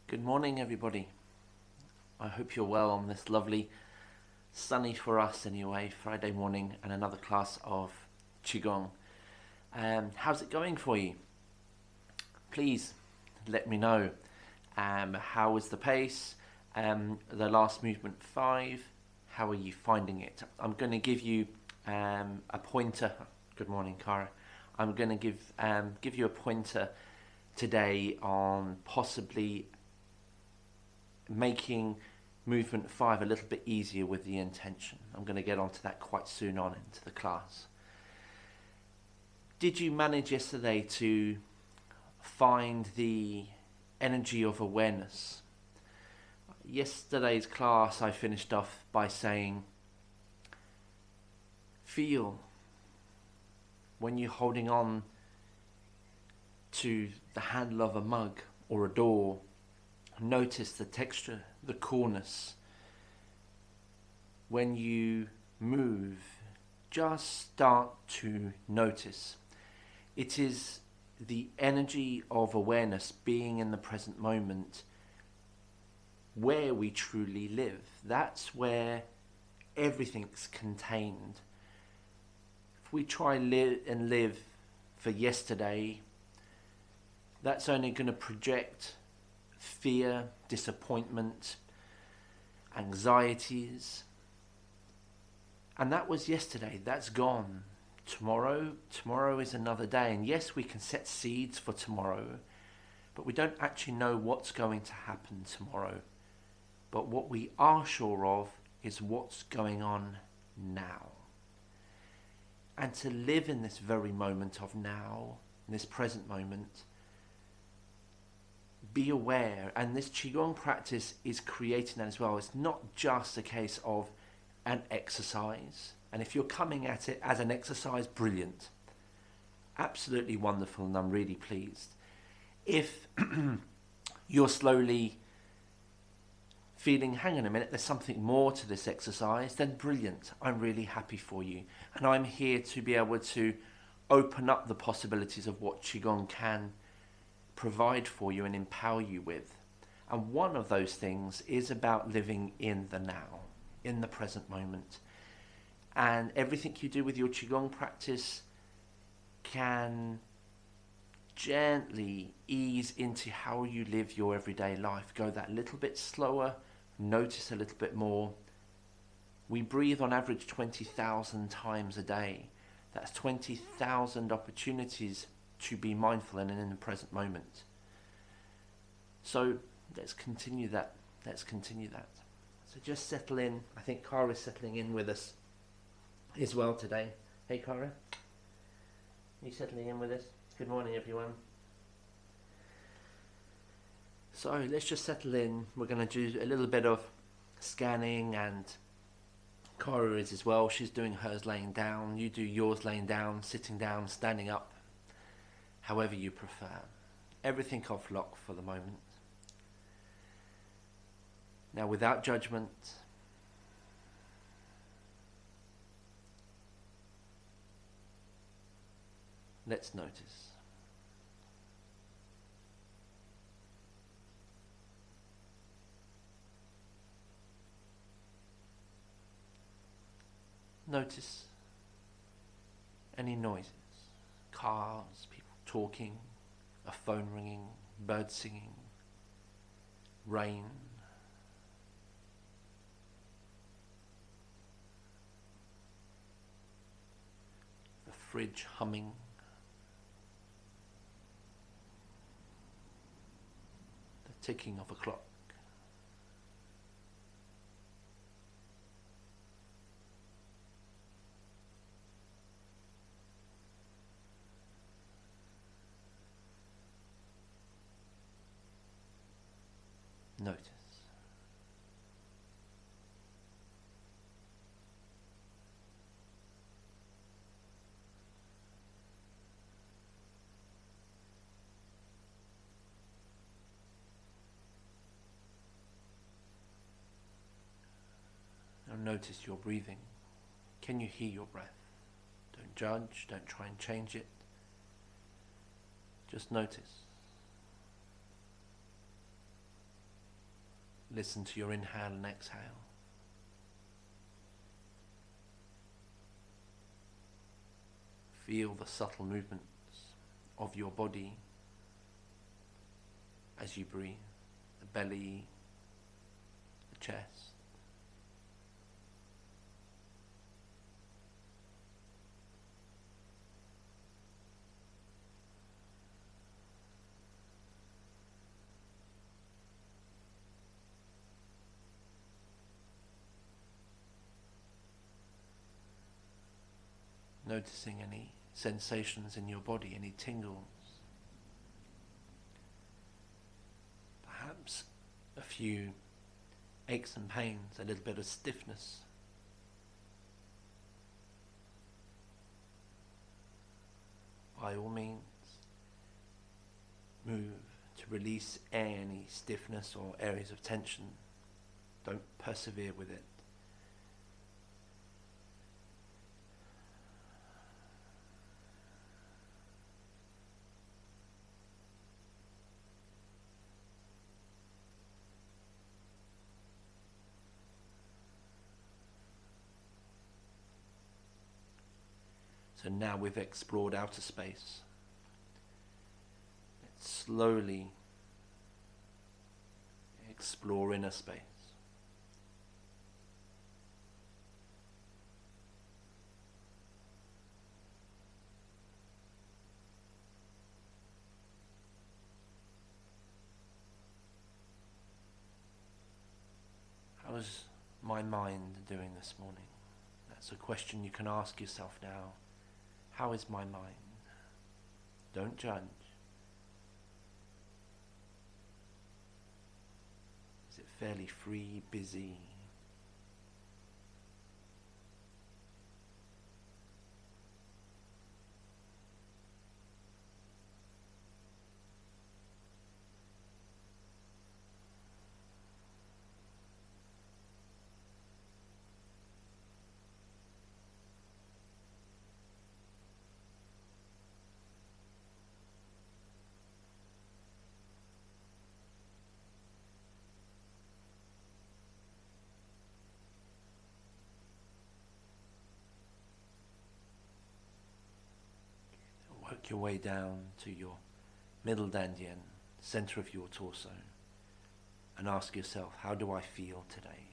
Good morning, everybody. I hope you're well on this lovely, sunny for us anyway, Friday morning and another class of Qigong. How's it going for you? Please let me know. How was the pace? The last movement 5, how are you finding it? I'm going to give you a pointer. Good morning, Cara. I'm going to give you a pointer today on possibly making movement 5 a little bit easier with the intention. I'm going to get onto that quite soon on into the class. Did you manage yesterday to find the energy of awareness? Yesterday's class I finished off by saying, feel when you're holding on to the handle of a mug or a door. Notice the texture, the coolness. When you move, just start to notice. It is the energy of awareness, being in the present moment, where we truly live. That's where everything's contained. If we try live for yesterday, that's only going to project fear, disappointment, anxieties. And that was yesterday. That's gone. Tomorrow is another day. And yes, we can set seeds for tomorrow, but we don't actually know what's going to happen tomorrow. But what we are sure of is what's going on now. And to live in this very moment of now, in this present moment, be aware, and this Qigong practice is creating that as well. It's not just a case of an exercise. And if you're coming at it as an exercise, brilliant. Absolutely wonderful, and I'm really pleased. If you're slowly feeling, hang on a minute, there's something more to this exercise, then brilliant. I'm really happy for you. And I'm here to be able to open up the possibilities of what Qigong can provide for you and empower you with. And one of those things is about living in the now, in the present moment. And everything you do with your Qigong practice can gently ease into how you live your everyday life. Go that little bit slower, notice a little bit more. We breathe on average 20,000 times a day. That's 20,000 opportunities to be mindful and in the present moment. So let's continue that. So just settle in. I think Cara's settling in with us as well today. Hey Cara, you settling in with us? Good morning everyone. So let's just settle in. We're going to do a little bit of scanning, and Cara is as well. She's doing hers laying down. You do yours laying down, sitting down, standing up, however you prefer. Everything off lock for the moment. Now, without judgment, let's notice. Notice any noises, cars, people talking, a phone ringing, birds singing, rain. The fridge humming. The ticking of a clock. Notice. Now notice your breathing. Can you hear your breath? Don't judge, don't try and change it. Just notice. Listen to your inhale and exhale. Feel the subtle movements of your body as you breathe, the belly, the chest. Noticing any sensations in your body, any tingles. Perhaps a few aches and pains, a little bit of stiffness. By all means, move to release any stiffness or areas of tension. Don't persevere with it. So now we've explored outer space. Let's slowly explore inner space. How's my mind doing this morning? That's a question you can ask yourself now. How is my mind? Don't judge. Is it fairly free, busy? Work your way down to your middle dantian, center of your torso, and ask yourself, how do I feel today?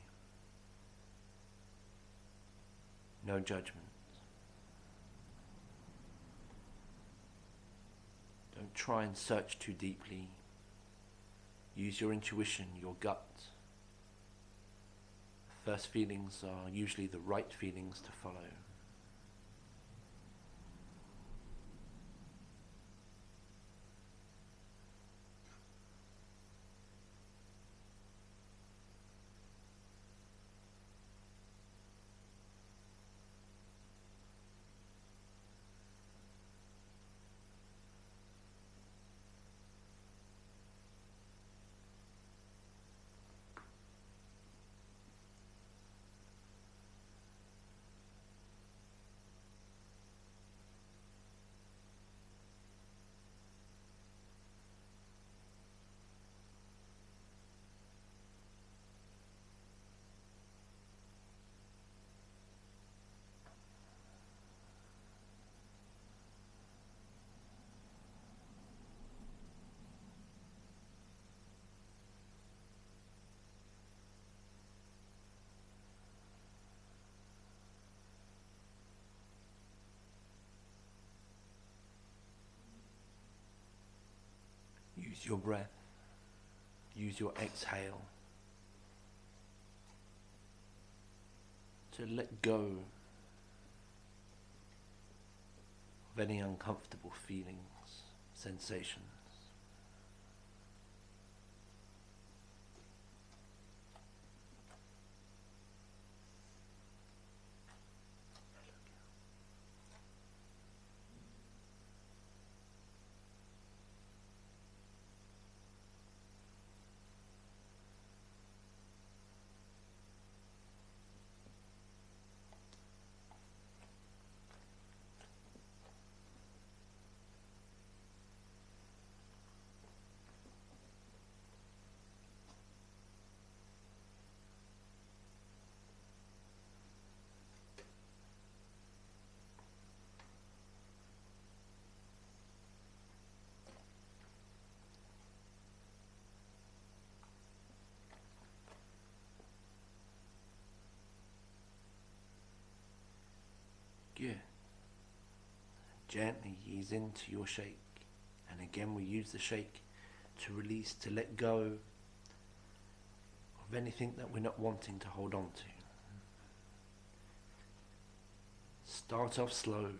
No judgment. Don't try and search too deeply. Use your intuition, your gut. First feelings are usually the right feelings to follow. Use your breath. Use your exhale to let go of any uncomfortable feelings, sensations. gently ease into your shake. And again, we use the shake to release, to let go of anything that we're not wanting to hold on to. Start off slow.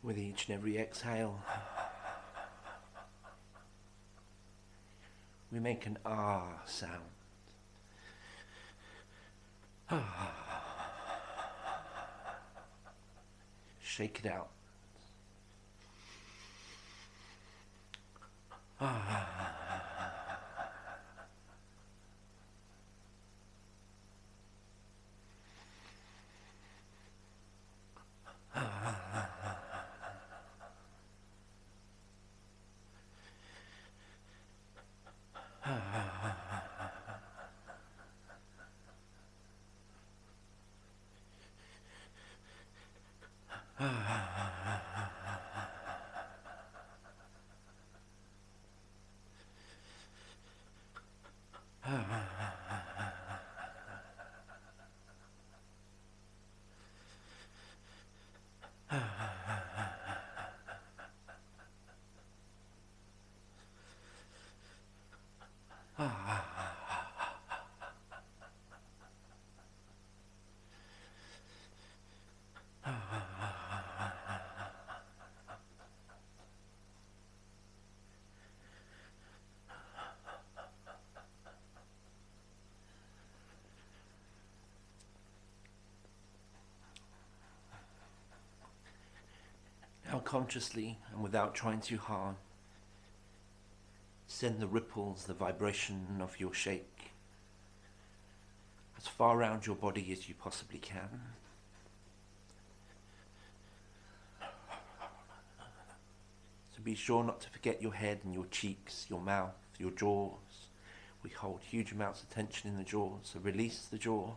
With each and every exhale, we make an ah sound. Shake it out. Now consciously and without trying too hard, send the ripples, the vibration of your shake as far around your body as you possibly can. So be sure not to forget your head and your cheeks, your mouth, your jaws. We hold huge amounts of tension in the jaws, so release the jaw.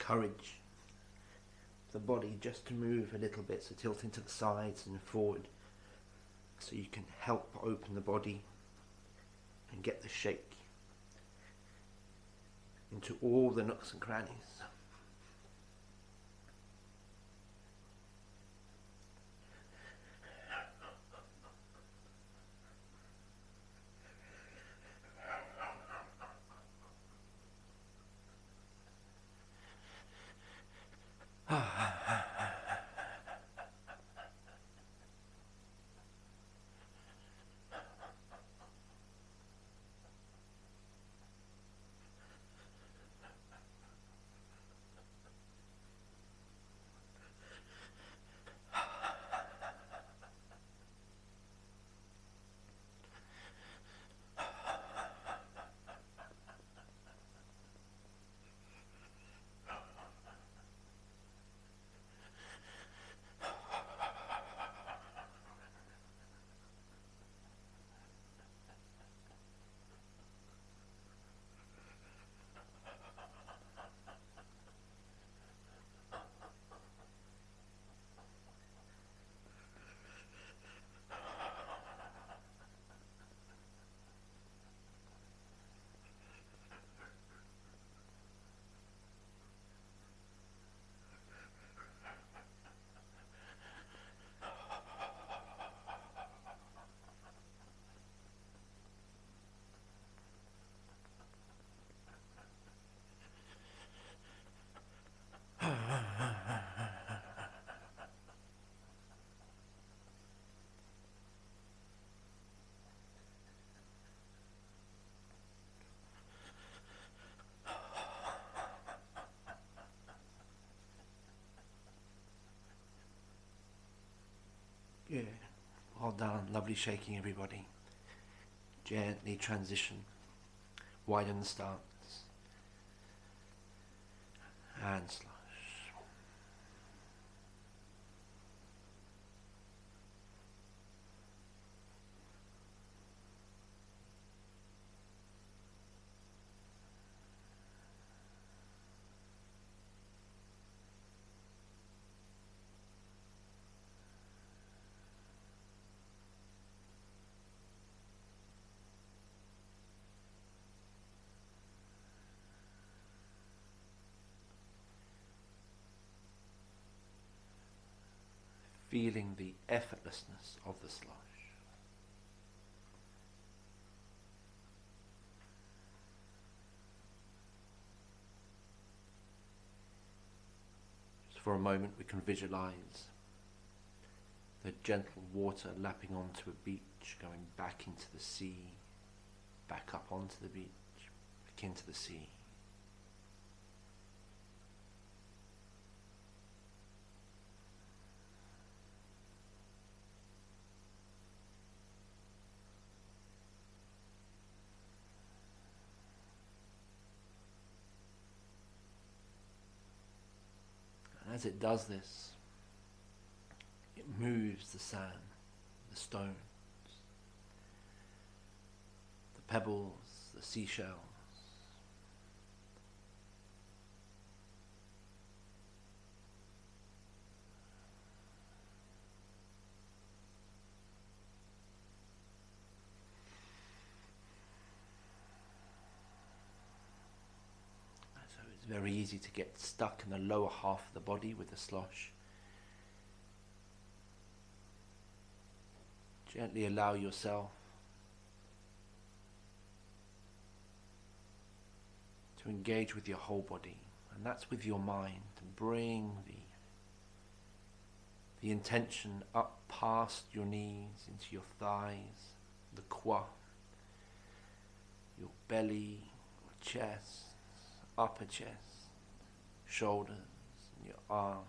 Encourage the body just to move a little bit, so tilting to the sides and forward, so you can help open the body and get the shake into all the nooks and crannies. Good. Well done. Lovely shaking, everybody. Gently transition. Widen the stance. And slush. Feeling the effortlessness of the slosh. Just for a moment we can visualize the gentle water lapping onto a beach, going back into the sea, back up onto the beach, back into the sea. As it does this, it moves the sand, the stones, the pebbles, the seashells. So it's very easy to get stuck in the lower half of the body with the slosh. Gently allow yourself to engage with your whole body, and that's with your mind, and bring the intention up past your knees, into your thighs, the quad, your belly, your chest, upper chest, shoulders, and your arms.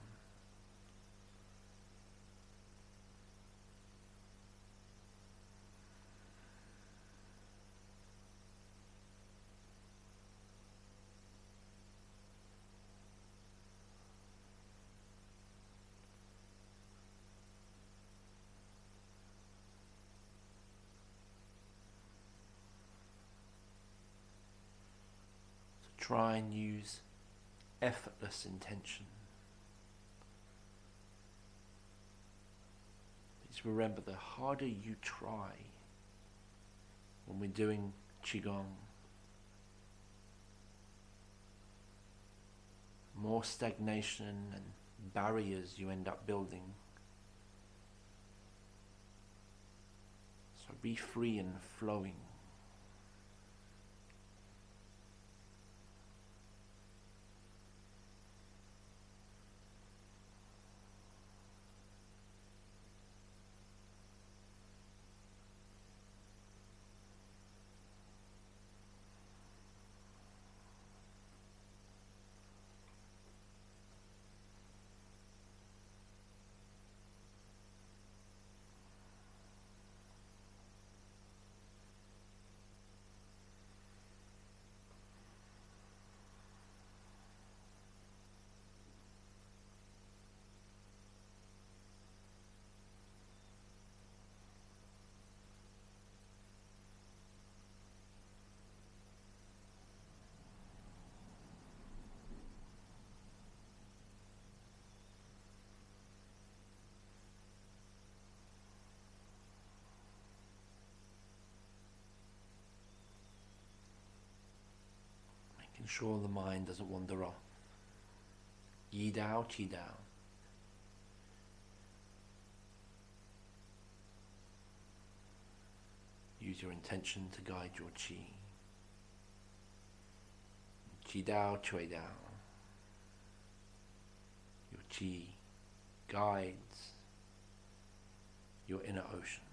Try and use effortless intention. Please remember, the harder you try when we're doing Qigong, more stagnation and barriers you end up building. So be free and flowing. Ensure the mind doesn't wander off. Yi Dao, Qi Dao. Use your intention to guide your Qi. Qi Dao, Chui Dao. Your Qi guides your inner ocean,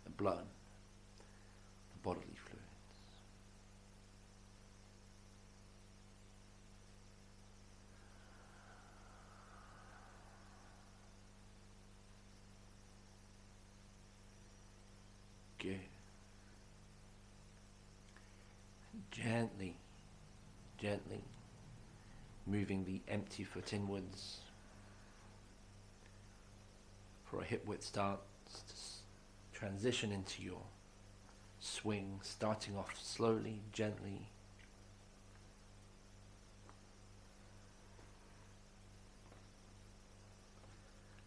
the blood, the bodily fluids. Good. Gently, gently moving the empty foot inwards for a hip width stance to transition into your swing, starting off slowly, gently.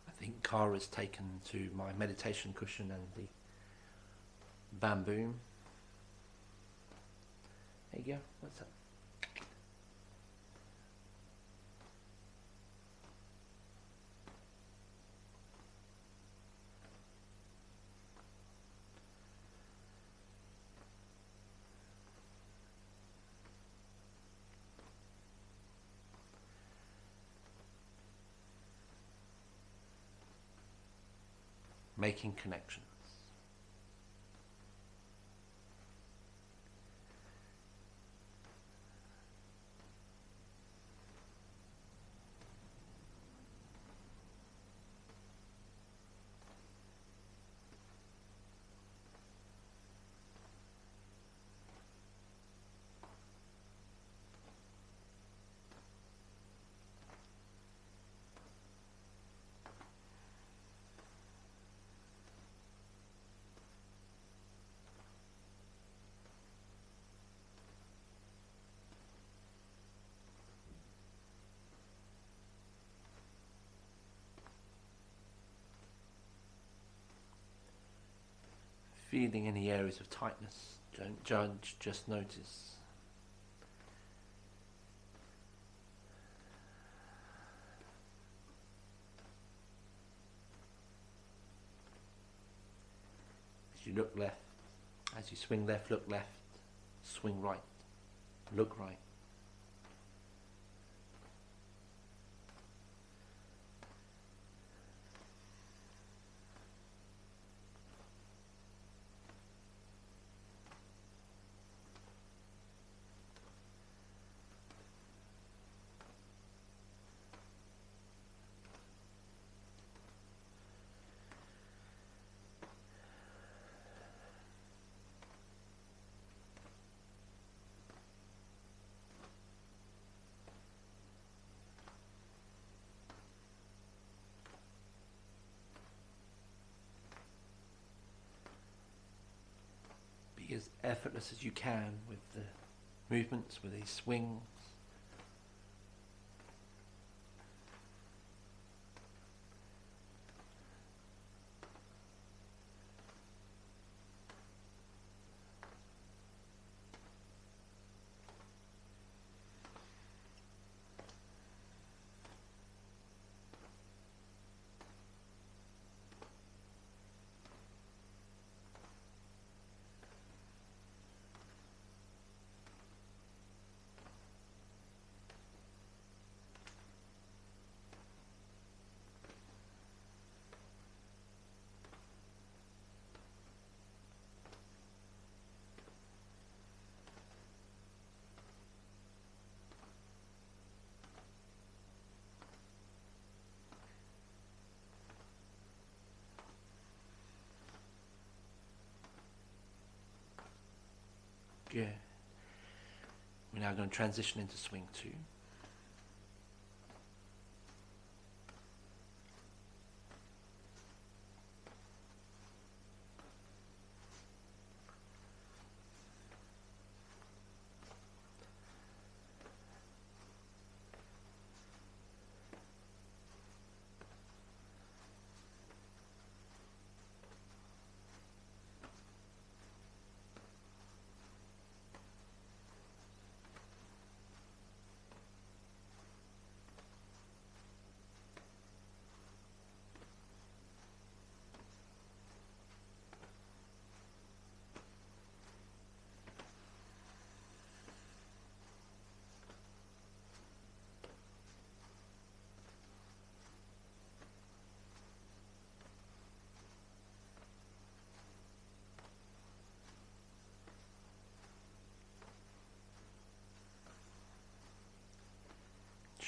I think Kara's taken to my meditation cushion and the bamboo. There you go. What's that? Making connections. Feeling any areas of tightness, don't judge, just notice. As you look left, as you swing left, look left, swing right, look right. Be as effortless as you can with the movements, with these swings. Good. We're now going to transition into swing 2.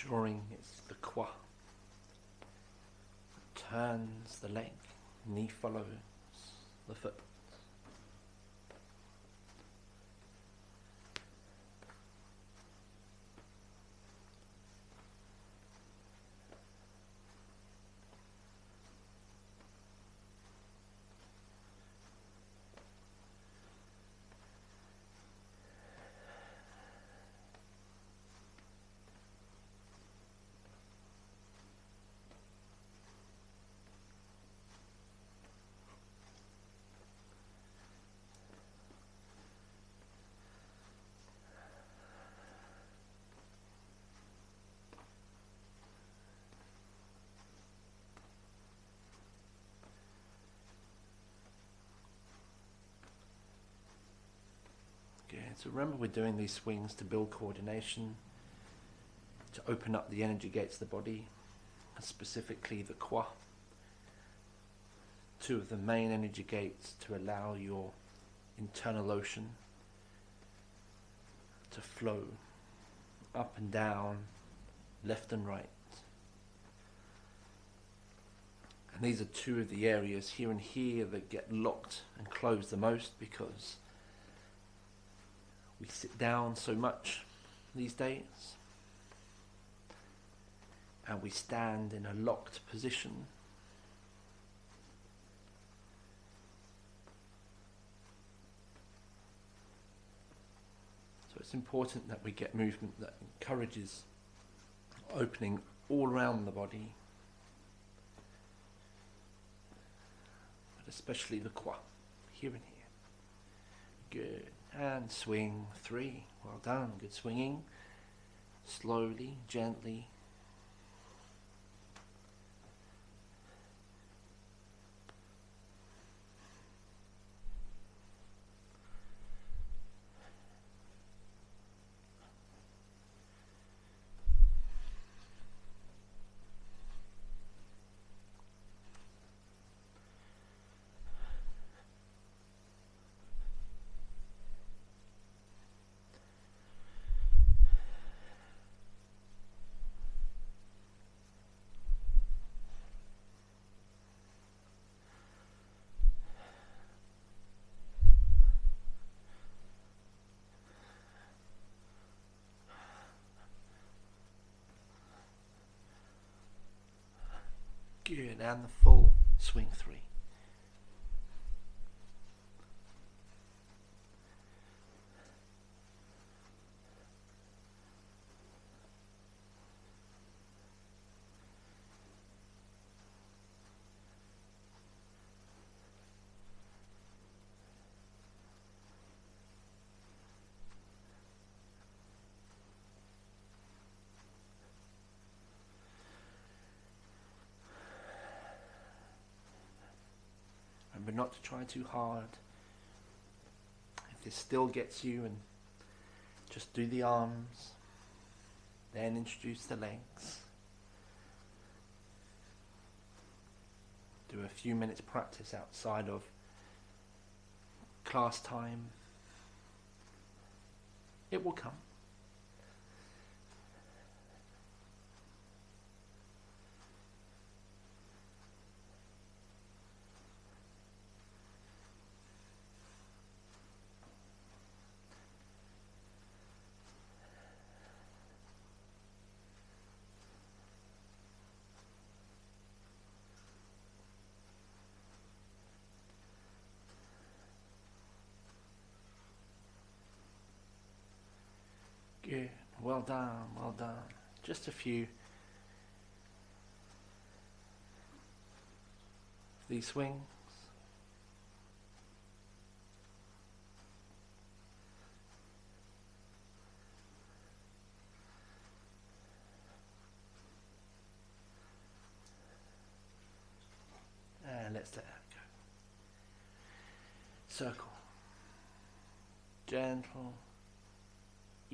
Drawing it's the qua. Turns the leg, knee follows the foot. So remember, we're doing these swings to build coordination, to open up the energy gates of the body, specifically the Kwa, two of the main energy gates to allow your internal ocean to flow up and down, left and right. And these are two of the areas here and here that get locked and closed the most, because we sit down so much these days and we stand in a locked position. So it's important that we get movement that encourages opening all around the body, but especially the Kwa, here and here. Good. And swing 3. Well done. Good swinging. Slowly, gently. Good, and the full swing 3. Remember not to try too hard. If this still gets you, and just do the arms, then introduce the legs. Do a few minutes practice outside of class time. It will come. Good. Well done, well done. Just a few of these swings. And let's let that go. Circle. Gentle.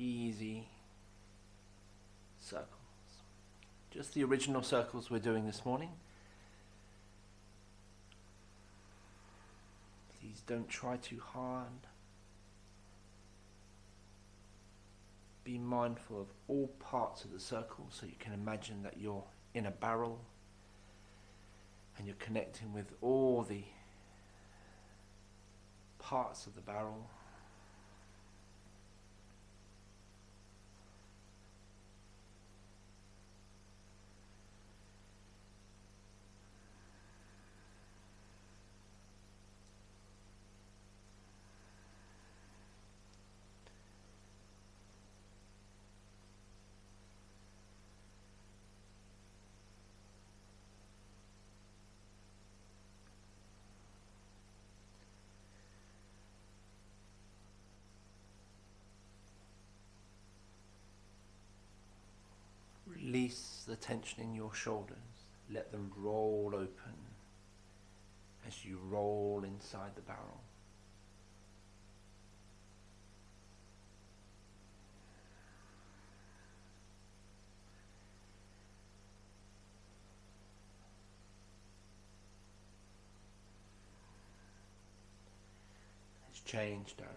Easy circles. Just the original circles we're doing this morning. Please don't try too hard. Be mindful of all parts of the circle, so you can imagine that you're in a barrel and you're connecting with all the parts of the barrel. Release the tension in your shoulders. Let them roll open as you roll inside the barrel. change direction.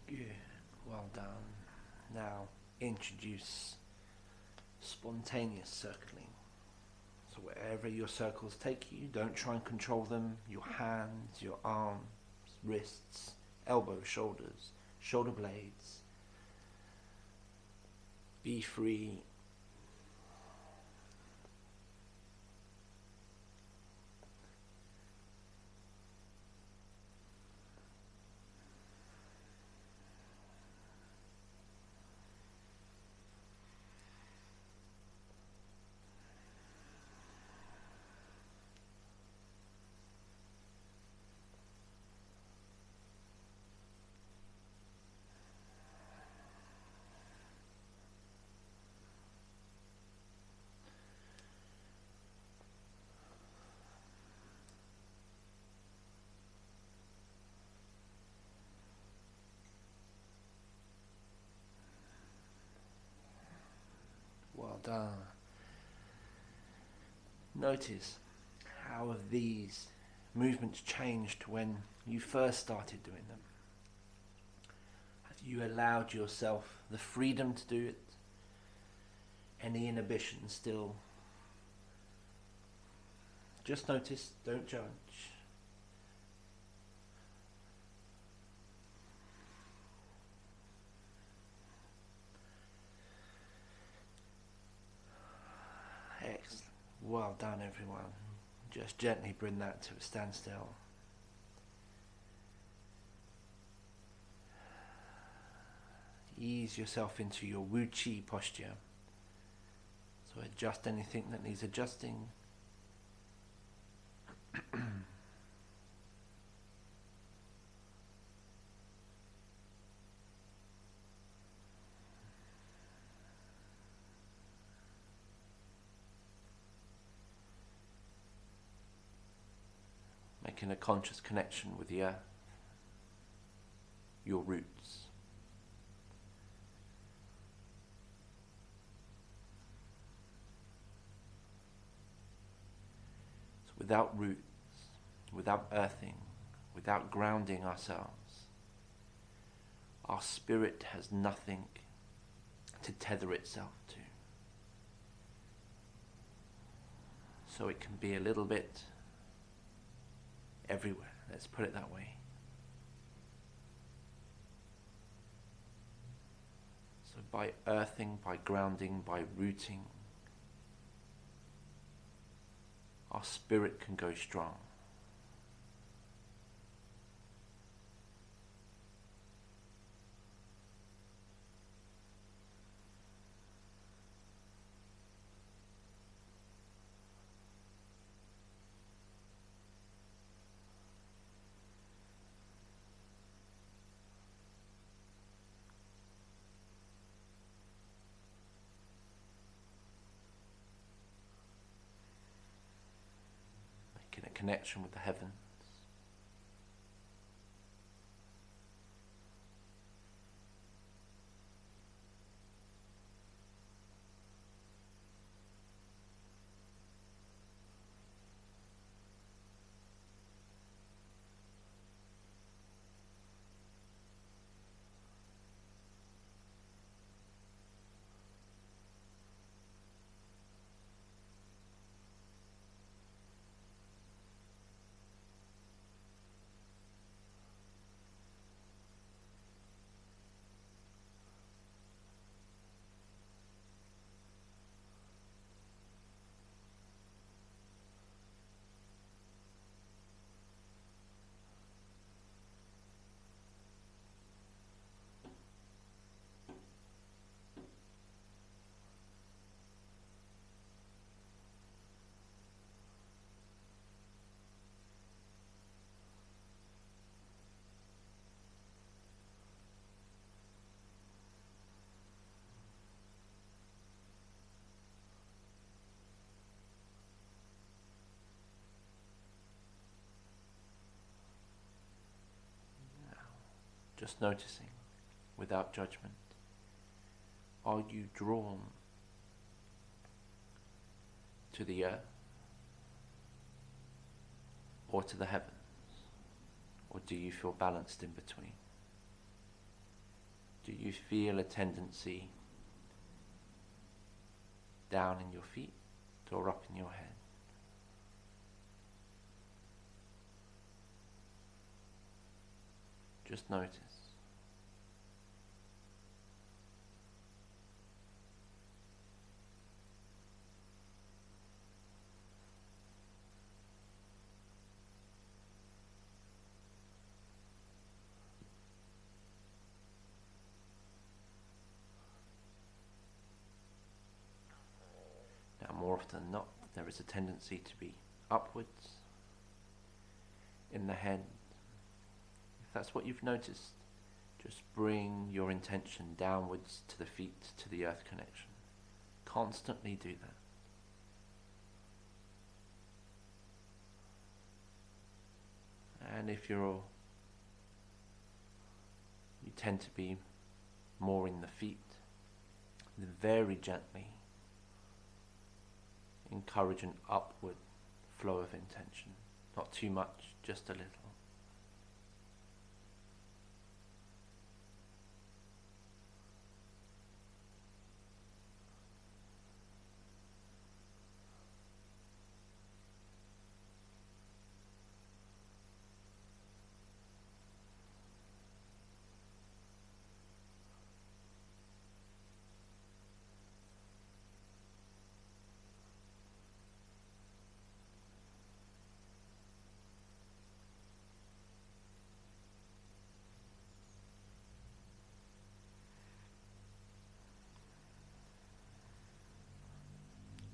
Good, well done. Now introduce spontaneous circling. So wherever your circles take you, don't try and control them. Your hands, your arms, wrists, elbows, shoulders, shoulder blades. Be free. Well done. Notice how have these movements changed when you first started doing them? Have you allowed yourself the freedom to do it? Any inhibition still? Just notice, don't judge. Excellent. Well done, everyone. Just gently bring that to a standstill. Ease yourself into your Wu Chi posture. So adjust anything that needs adjusting. Making a conscious connection with the earth, your roots. So without roots, without earthing, without grounding ourselves, our spirit has nothing to tether itself to. So it can be a little bit everywhere, let's put it that way. So by earthing, by grounding, by rooting, our spirit can go strong. Making a connection with the heavens. Just noticing, without judgment. Are you drawn to the earth or to the heavens? Or do you feel balanced in between? Do you feel a tendency down in your feet or up in your head? Just notice. Now, more often than not, there is a tendency to be upwards in the head. If that's what you've noticed, just bring your intention downwards to the feet, to the earth connection. Constantly do that. And if you tend to be more in the feet, then very gently encourage an upward flow of intention. Not too much, just a little.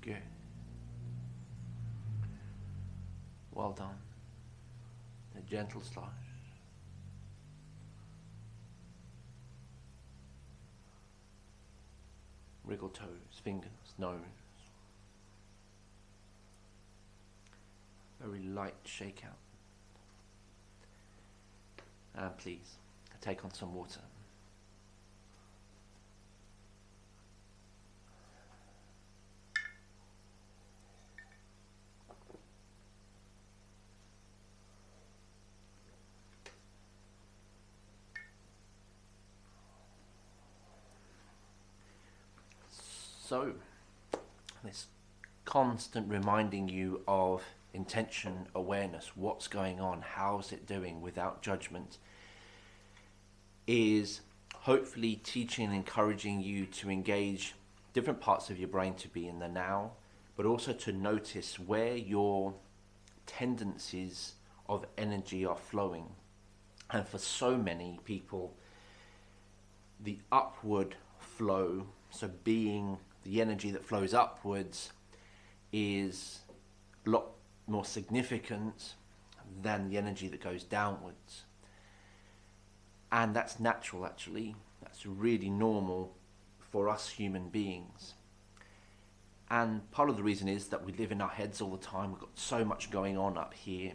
Good. Well done. A gentle slush. Wriggle toes, fingers, nose. Very light shake out. And please, take on some water. So, this constant reminding you of intention, awareness, what's going on, how's it doing, without judgment, is hopefully teaching and encouraging you to engage different parts of your brain to be in the now, but also to notice where your tendencies of energy are flowing. And for so many people, the upward flow, so being the energy that flows upwards, is a lot more significant than the energy that goes downwards. And that's natural, actually. That's really normal for us human beings. And part of the reason is that we live in our heads all the time. We've got so much going on up here.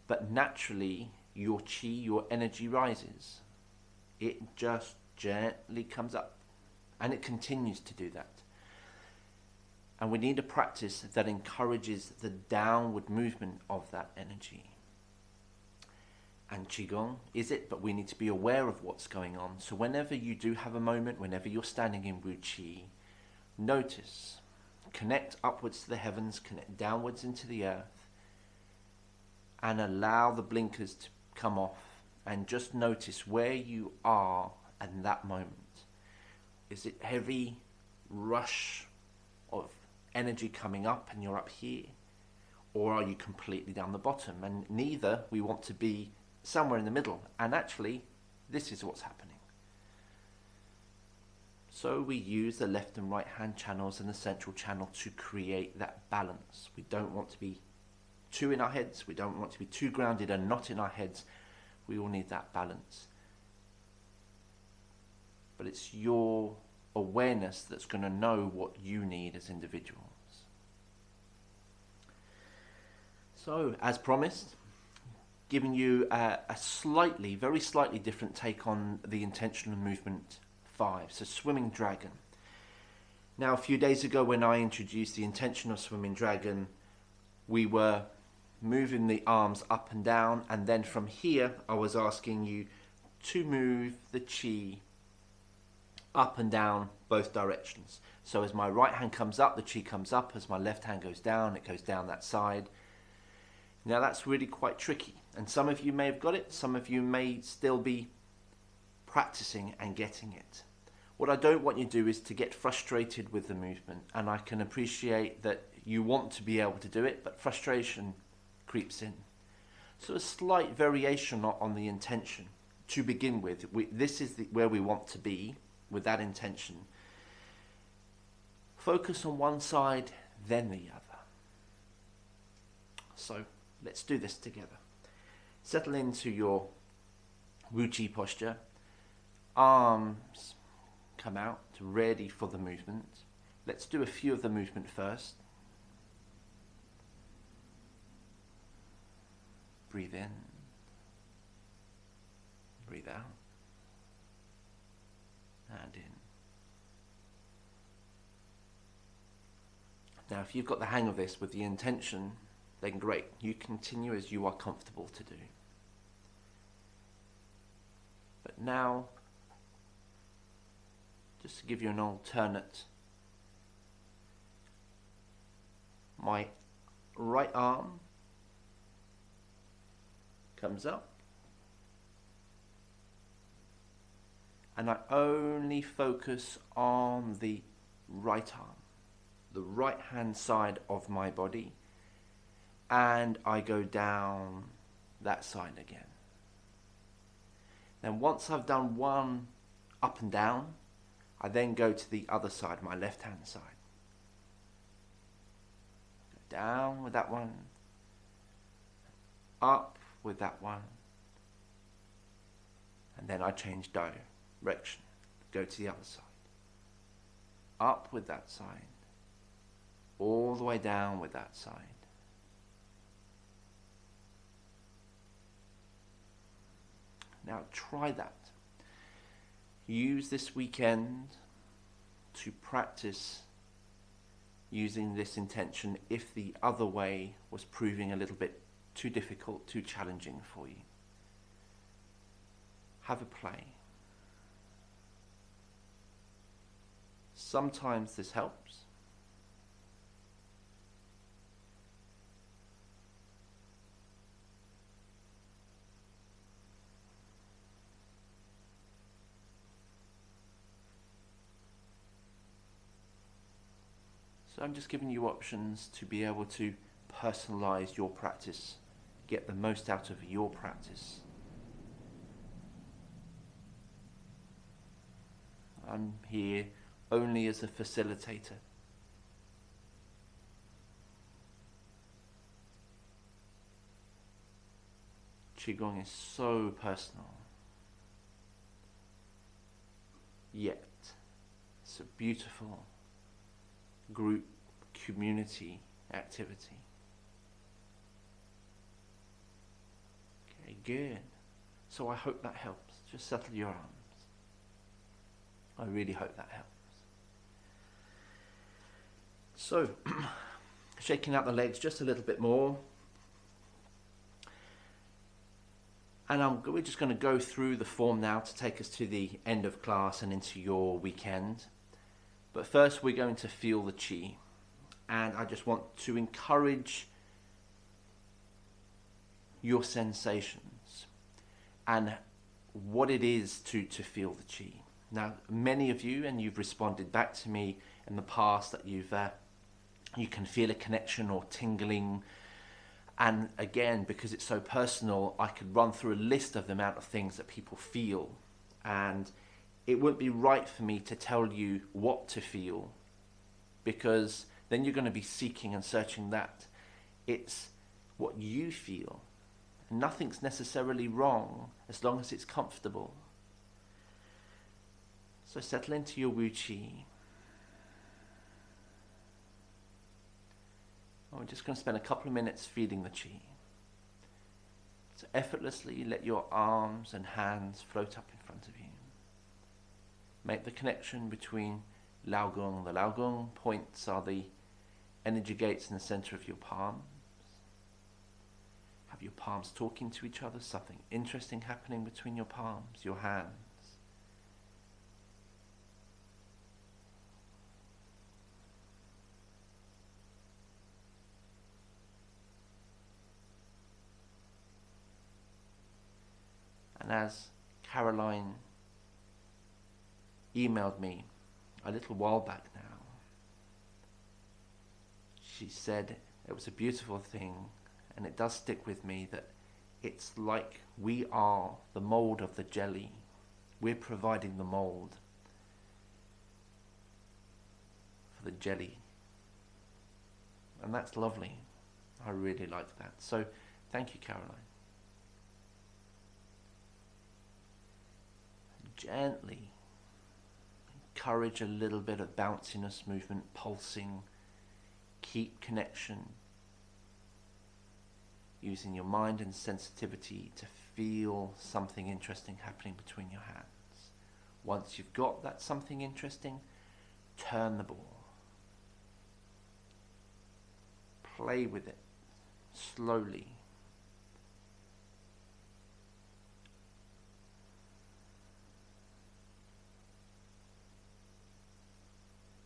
But naturally, your chi, your energy rises. It just gently comes up. And it continues to do that. And we need a practice that encourages the downward movement of that energy. And Qigong is it, but we need to be aware of what's going on. So whenever you do have a moment, whenever you're standing in Wu Qi, notice, connect upwards to the heavens, connect downwards into the earth, and allow the blinkers to come off, and just notice where you are at that moment. Is it heavy rush of energy coming up and you're up here? Or are you completely down the bottom? And neither. We want to be somewhere in the middle. And actually, this is what's happening. So we use the left and right hand channels and the central channel to create that balance. We don't want to be too in our heads. We don't want to be too grounded and not in our heads. We all need that balance. But it's your awareness that's going to know what you need as individuals. So, as promised, giving you a slightly, very slightly different take on the intentional movement 5, so swimming dragon. Now, a few days ago when I introduced the intentional swimming dragon, we were moving the arms up and down, and then from here I was asking you to move the chi up and down both directions. So as my right hand comes up, the chi comes up. As my left hand goes down, it goes down that side. Now that's really quite tricky, and some of you may have got it, some of you may still be practicing and getting it. What I don't want you to do is to get frustrated with the movement, and I can appreciate that you want to be able to do it, but frustration creeps in. So a slight variation on the intention to begin with. This is where we want to be with that intention. Focus on one side, then the other. So let's do this together. Settle into your Wu Chi posture. Arms come out, ready for the movement. Let's do a few of the movement first. Breathe in. Breathe out. And in. Now, if you've got the hang of this with the intention, then great. You continue as you are comfortable to do. But now, just to give you an alternate, my right arm comes up, and I only focus on the right arm, the right hand side of my body, and I go down that side again. Then once I've done one up and down, I then go to the other side, my left hand side. Go down with that one, up with that one, and then I change direction, go to the other side. Up with that side, all the way down with that side. Now try that. Use this weekend to practice using this intention if the other way was proving a little bit too difficult, too challenging for you. Have a play. Sometimes this helps. So I'm just giving you options to be able to personalize your practice, get the most out of your practice. I'm here only as a facilitator. Qigong is so personal, yet it's a beautiful group community activity. Okay, good. So I hope that helps. Just settle your arms. I really hope that helps. So, shaking out the legs just a little bit more. And we're just going to go through the form now to take us to the end of class and into your weekend. But first we're going to feel the chi. And I just want to encourage your sensations and what it is to feel the chi. Now, many of you, and you've responded back to me in the past, that you can feel a connection or tingling. And again, because it's so personal, I could run through a list of the amount of things that people feel. And it wouldn't be right for me to tell you what to feel, because then you're going to be seeking and searching that. It's what you feel. Nothing's necessarily wrong as long as it's comfortable. So settle into your Wu Chi. We're just going to spend a couple of minutes feeling the Chi. So effortlessly let your arms and hands float up in front of you. Make the connection between Lao Gong. The Lao Gong points are the energy gates in the center of your palms. Have your palms talking to each other, something interesting happening between your palms, your hands. And as Caroline emailed me a little while back now, she said it was a beautiful thing, and it does stick with me, that it's like we are the mold of the jelly. We're providing the mold for the jelly. And that's lovely. I really like that. So thank you, Caroline. Gently encourage a little bit of bounciness, movement, pulsing. Keep connection, using your mind and sensitivity to feel something interesting happening between your hands. Once you've got that something interesting, turn the ball. Play with it slowly.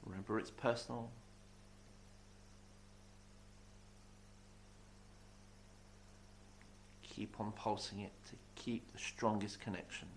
Remember, it's personal. Keep on pulsing it to keep the strongest connection.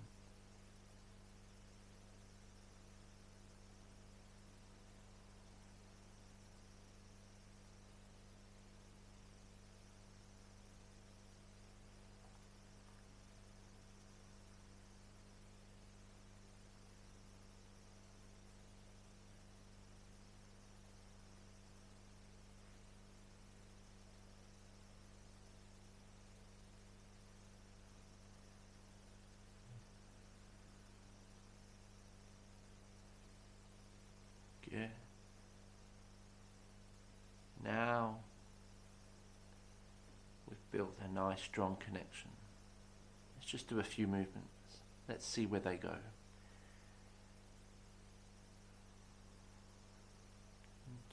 Good. Now we've built a nice strong connection. Let's just do a few movements. Let's see where they go.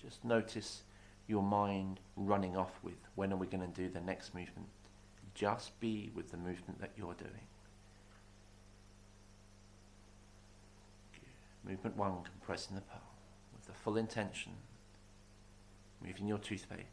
Just notice your mind running off with, when are we going to do the next movement? Just be with the movement that you're doing. Good. Movement 1, compressing the pearl. With the full intention, moving your toothpaste.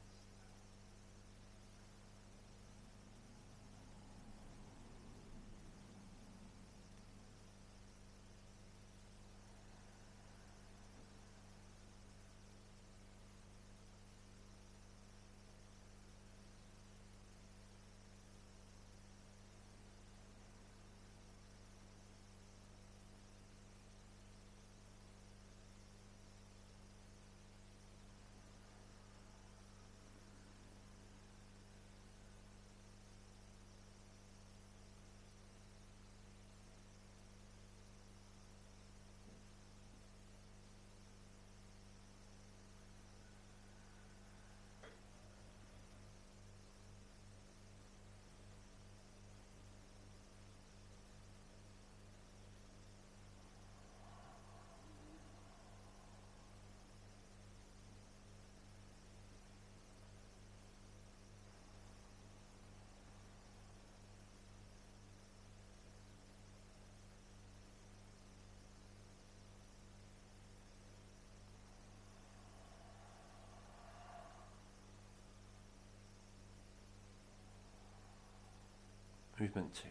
Movement 2,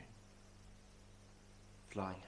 flying hands.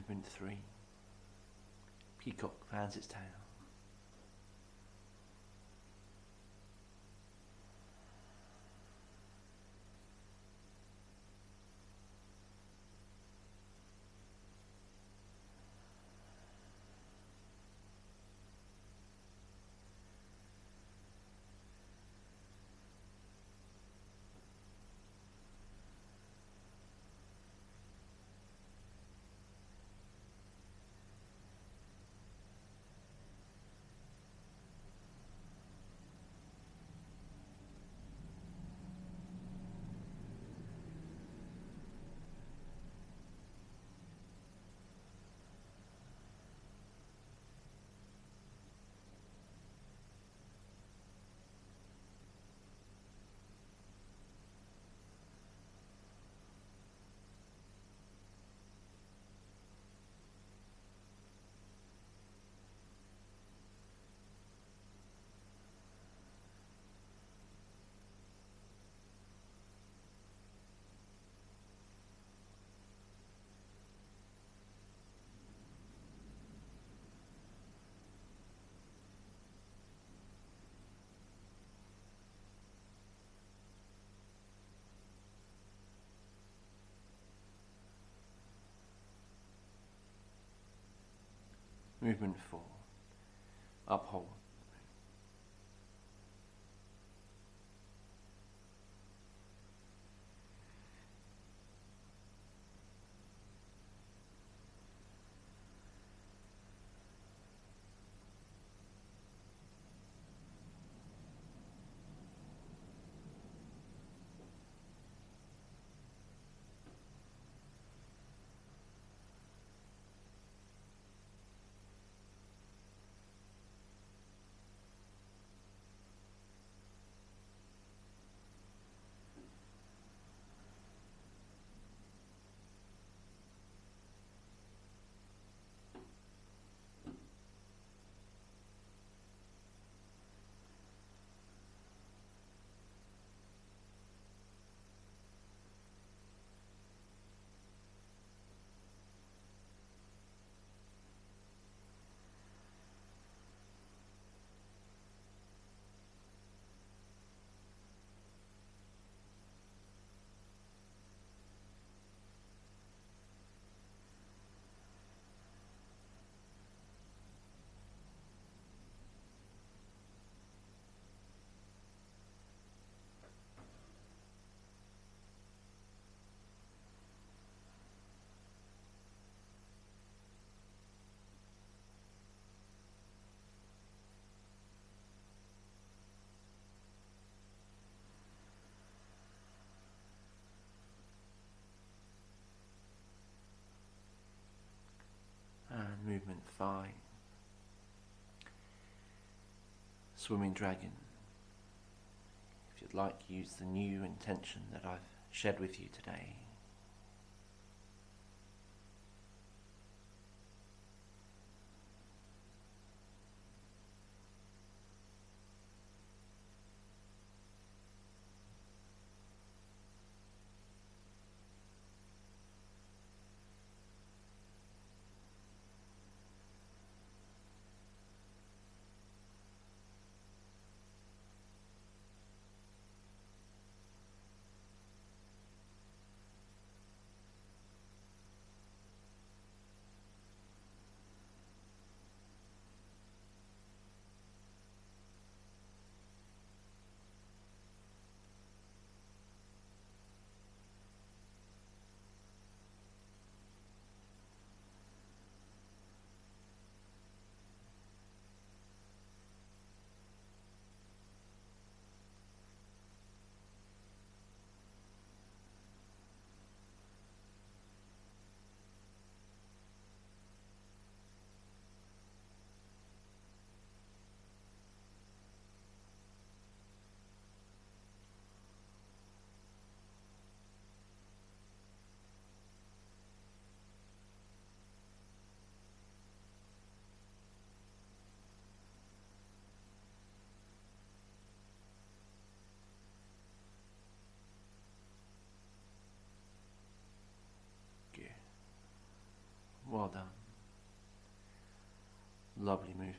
Movement 3. Peacock fans its tail. Movement 4. Uphold. And movement 5. Swimming dragon. If you'd like, use the new intention that I've shared with you today. Well done. Lovely movement.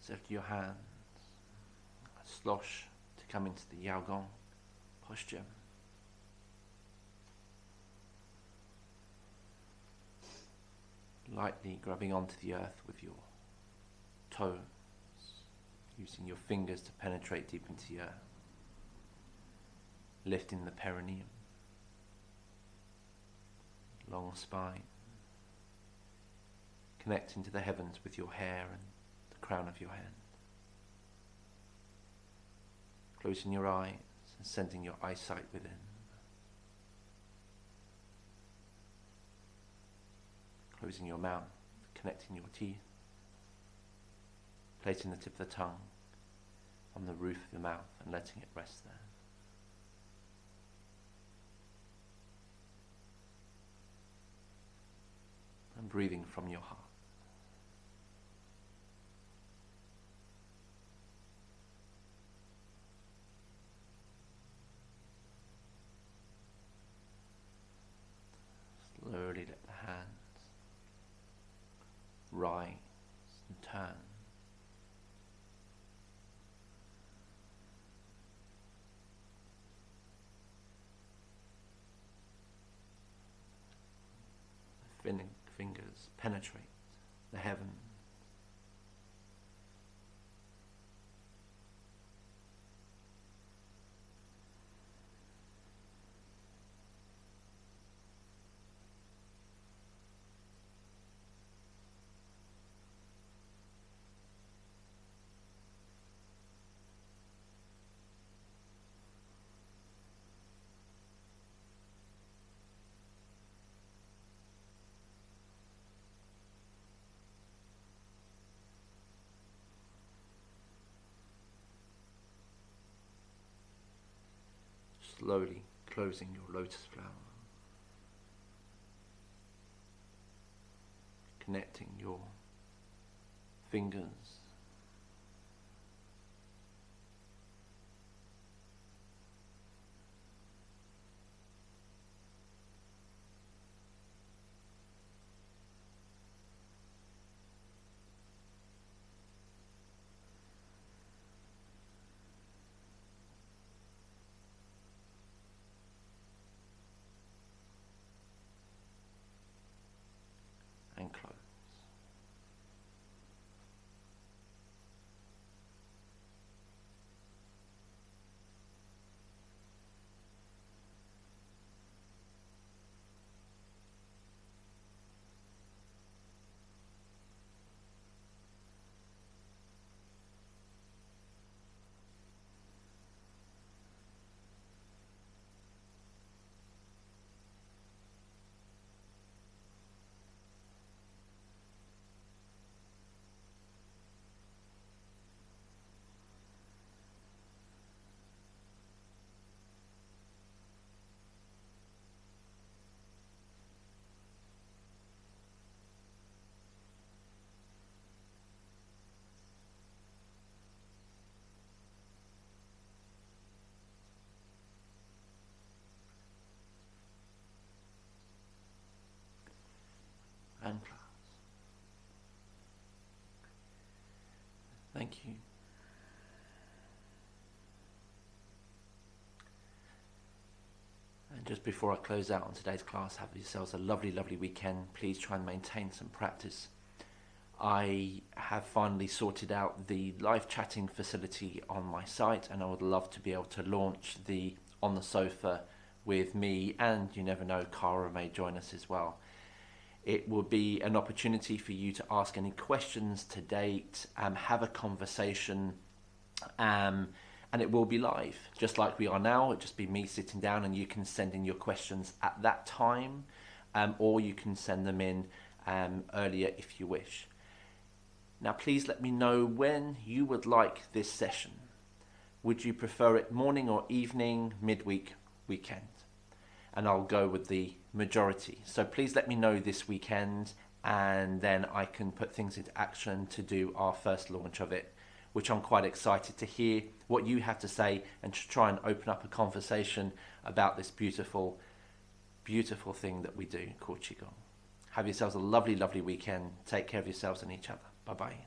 Circle your hands. Slosh to come into the Yaogong posture. Lightly grabbing onto the earth with your toes, using your fingers to penetrate deep into the earth, lifting the perineum, long spine, connecting to the heavens with your hair and the crown of your head. Closing your eyes and sending your eyesight within. Closing your mouth, connecting your teeth, placing the tip of the tongue on the roof of the mouth and letting it rest there. And breathing from your heart. Slowly let the hands rise and turn. The fingers penetrate the heavens. Slowly closing your lotus flower, connecting your fingers, and close. And close. Thank you. And just before I close out on today's class, have yourselves a lovely, lovely weekend. Please try and maintain some practice. I have finally sorted out the live chatting facility on my site, and I would love to be able to launch the On the Sofa with me, and you never know, Cara may join us as well. It will be an opportunity for you to ask any questions to date, have a conversation, and it will be live, just like we are now. It'll just be me sitting down, and you can send in your questions at that time, or you can send them in earlier if you wish. Now, please let me know when you would like this session. Would you prefer it morning or evening, midweek, weekend? And I'll go with the majority. So please let me know this weekend, and then I can put things into action to do our first launch of it, which I'm quite excited to hear what you have to say and to try and open up a conversation about this beautiful beautiful thing that we do called Qigong. Have yourselves a lovely, lovely weekend. Take care of yourselves and each other. Bye-bye.